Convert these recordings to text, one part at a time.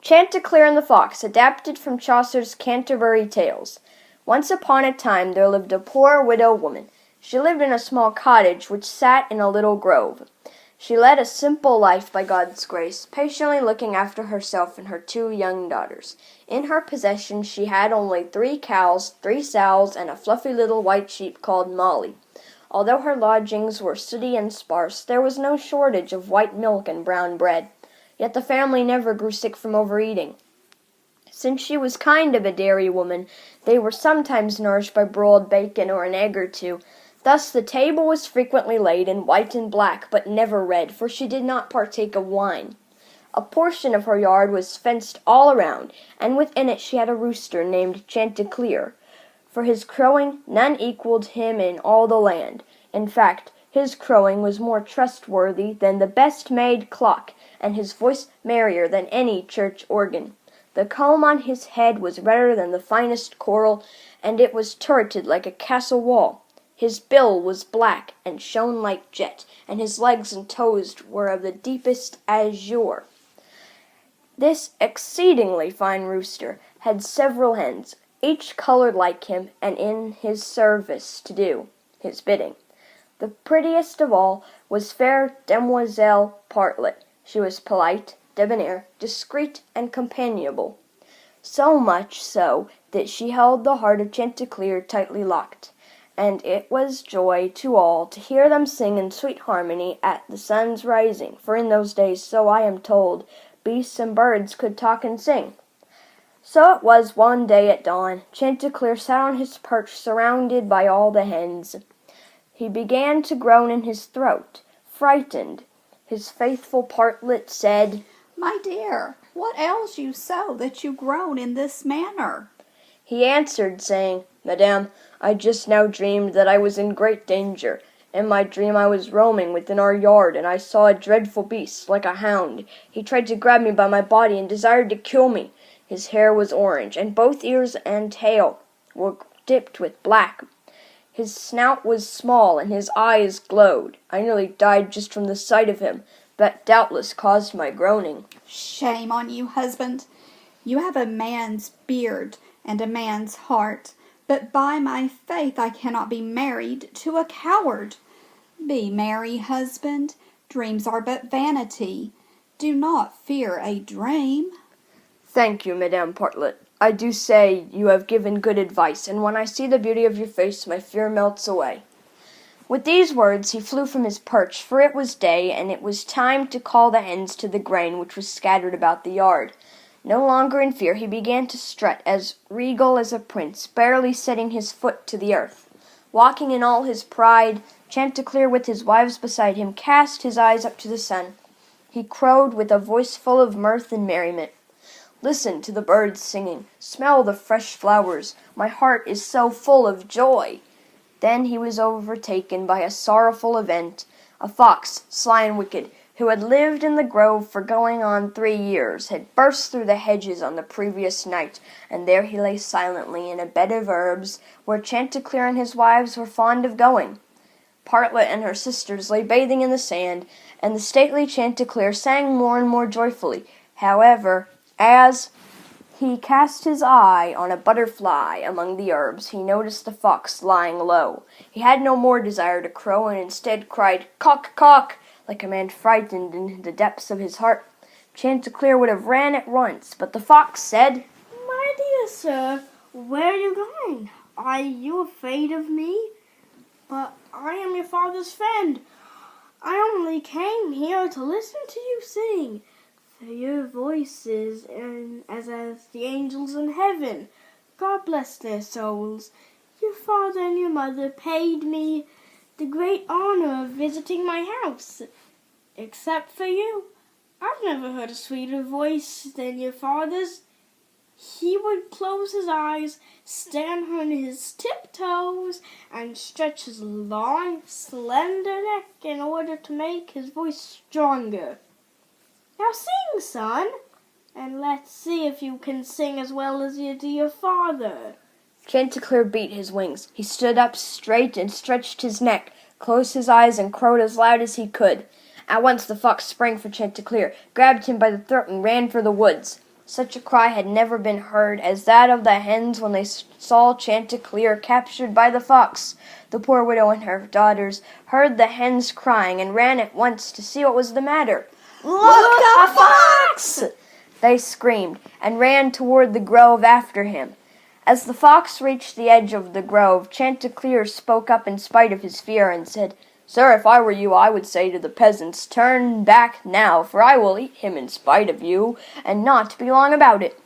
Chanticleer and the Fox, adapted from Chaucer's Canterbury Tales. Once upon a time there lived a poor widow woman. She lived in a small cottage which sat in a little grove. She led a simple life by God's grace, patiently looking after herself and her 2 young daughters. In her possession she had only 3 cows, 3 sows, and a fluffy little white sheep called Molly. Although her lodgings were sooty and sparse, there was no shortage of white milk and brown bread. Yet the family never grew sick from overeating. Since she was kind of a dairy woman, they were sometimes nourished by broiled bacon or an egg or 2. Thus the table was frequently laid in white and black, but never red, for she did not partake of wine. A portion of her yard was fenced all around, and within it she had a rooster named Chanticleer. For his crowing, none equaled him in all the land. In fact, his crowing was more trustworthy than the best-made clock, and his voice merrier than any church organ. The comb on his head was redder than the finest coral, and it was turreted like a castle wall. His bill was black and shone like jet, and his legs and toes were of the deepest azure. This exceedingly fine rooster had several hens, each colored like him, and in his service to do his bidding. The prettiest of all was fair Demoiselle Partlet. She was polite, debonair, discreet, and companionable, so much so that she held the heart of Chanticleer tightly locked, and it was joy to all to hear them sing in sweet harmony at the sun's rising, for in those days, so I am told, beasts and birds could talk and sing. So it was one day at dawn. Chanticleer sat on his perch surrounded by all the hens. He began to groan in his throat. Frightened, his faithful Partlet said, "My dear, what ails you so that you groan in this manner?" He answered, saying, "Madame, I just now dreamed that I was in great danger. In my dream I was roaming within our yard, and I saw a dreadful beast, like a hound. He tried to grab me by my body and desired to kill me. His hair was orange, and both ears and tail were dipped with black. His snout was small, and his eyes glowed. I nearly died just from the sight of him. That doubtless caused my groaning." "Shame on you, husband. You have a man's beard and a man's heart, but by my faith I cannot be married to a coward. Be merry, husband. Dreams are but vanity. Do not fear a dream." "Thank you, Madame Partlet. I do say you have given good advice, and when I see the beauty of your face, my fear melts away." With these words he flew from his perch, for it was day, and it was time to call the hens to the grain which was scattered about the yard. No longer in fear, he began to strut, as regal as a prince, barely setting his foot to the earth. Walking in all his pride, Chanticleer, with his wives beside him, cast his eyes up to the sun. He crowed with a voice full of mirth and merriment. "Listen to the birds singing. Smell the fresh flowers. My heart is so full of joy." Then he was overtaken by a sorrowful event. A fox, sly and wicked, who had lived in the grove for going on 3 years, had burst through the hedges on the previous night, and there he lay silently in a bed of herbs, where Chanticleer and his wives were fond of going. Partlet and her sisters lay bathing in the sand, and the stately Chanticleer sang more and more joyfully. However, as he cast his eye on a butterfly among the herbs, he noticed the fox lying low. He had no more desire to crow, and instead cried, "Cock, cock!" like a man frightened in the depths of his heart. Chanticleer would have ran at once, but the fox said, "My dear sir, where are you going? Are you afraid of me? But I am your father's friend. I only came here to listen to you sing. For your voices as the angels in heaven. God bless their souls. Your father and your mother paid me the great honor of visiting my house. Except for you, I've never heard a sweeter voice than your father's. He would close his eyes, stand on his tiptoes, and stretch his long, slender neck in order to make his voice stronger. Now sing, son, and let's see if you can sing as well as you do your father." Chanticleer beat his wings. He stood up straight and stretched his neck, closed his eyes, and crowed as loud as he could. At once the fox sprang for Chanticleer, grabbed him by the throat, and ran for the woods. Such a cry had never been heard as that of the hens when they saw Chanticleer captured by the fox. The poor widow and her daughters heard the hens crying and ran at once to see what was the matter. Look, a fox! They screamed and ran toward the grove after him. As the fox reached the edge of the grove, Chanticleer spoke up in spite of his fear and said, "Sir, if I were you, I would say to the peasants, 'Turn back now, for I will eat him in spite of you, and not be long about it.'"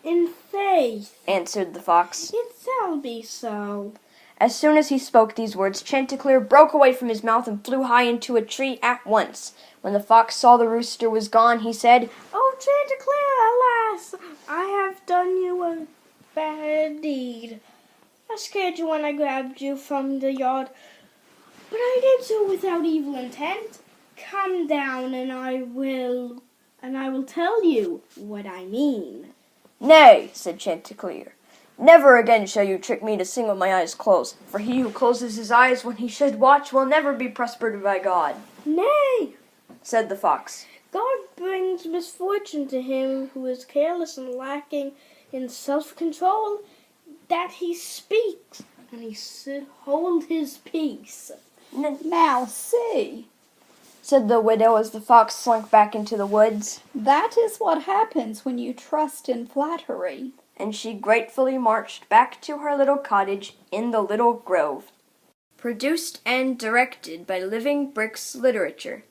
"In faith," answered the fox, "it shall be so." As soon as he spoke these words, Chanticleer broke away from his mouth and flew high into a tree at once. When the fox saw the rooster was gone, he said, "Oh, Chanticleer, alas, I have done you a bad deed. I scared you when I grabbed you from the yard, but I did so without evil intent. Come down and I will tell you what I mean." "Nay," said Chanticleer, "never again shall you trick me to sing with my eyes closed, for he who closes his eyes when he should watch will never be prospered by God." "Nay," said the fox, "God brings misfortune to him who is careless and lacking in self-control, that he speaks, and he should hold his peace." Now see, said the widow as the fox slunk back into the woods, that is what happens when you trust in flattery. and she gratefully marched back to her little cottage in the little grove. Produced and directed by Living Bricks Literature.